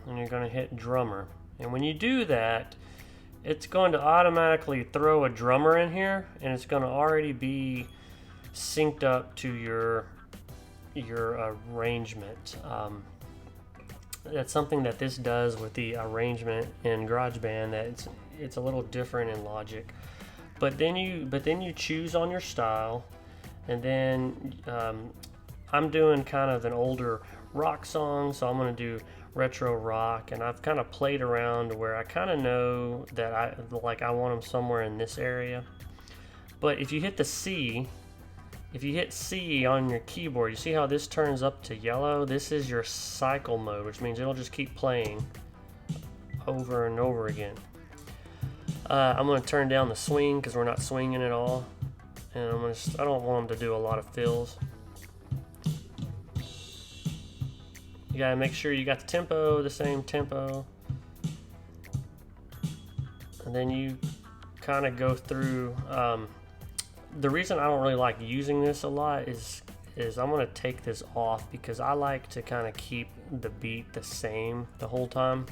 and you're going to hit drummer. And when you do that, it's going to automatically throw a drummer in here, and it's going to already be synced up to your arrangement. That's something that this does with the arrangement in Garageband, that it's a little different in Logic. But then you choose on your style, and then I'm doing kind of an older rock song, so I'm going to do retro rock, and I've kind of played around where I kind of know that I want them somewhere in this area. But if you hit the C, if you hit C on your keyboard, you see how this turns up to yellow? This is your cycle mode, which means it'll just keep playing over and over again. I'm going to turn down the swing because we're not swinging at all, and I don't want them to do a lot of fills. You gotta make sure you got the tempo, the same tempo, and then you kind of go through. The reason I don't really like using this a lot is I'm gonna take this off because I like to kind of keep the beat the same the whole time.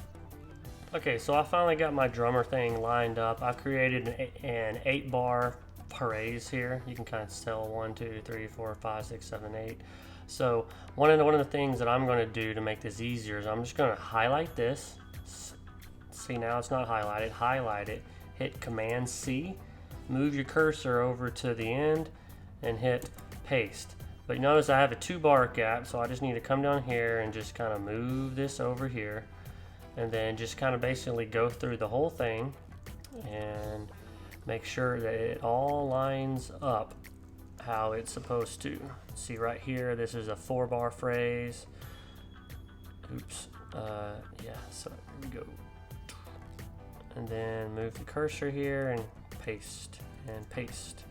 Okay, so I finally got my drummer thing lined up. I've created an 8-bar phrase here. You can kind of tell 1, 2, 3, 4, 5, 6, 7, 8. So one of the things that I'm going to do to make this easier is I'm just going to highlight this. See, now it's not highlighted. Highlight it. Hit Command C. Move your cursor over to the end and hit paste. But notice I have a 2-bar gap, so I just need to come down here and just kind of move this over here, and then just kind of basically go through the whole thing and make sure that it all lines up how it's supposed to. See right here, this is a 4-bar phrase. Oops. Yeah, so here we go. And then move the cursor here and paste and paste.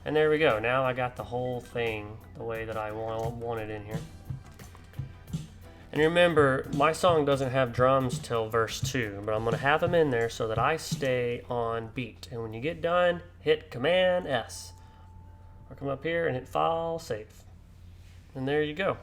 And there we go. Now I got the whole thing the way that I want it in here. And remember, my song doesn't have drums till verse 2, but I'm going to have them in there so that I stay on beat. And when you get done, hit Command S. Or come up here and hit File, Save. And there you go.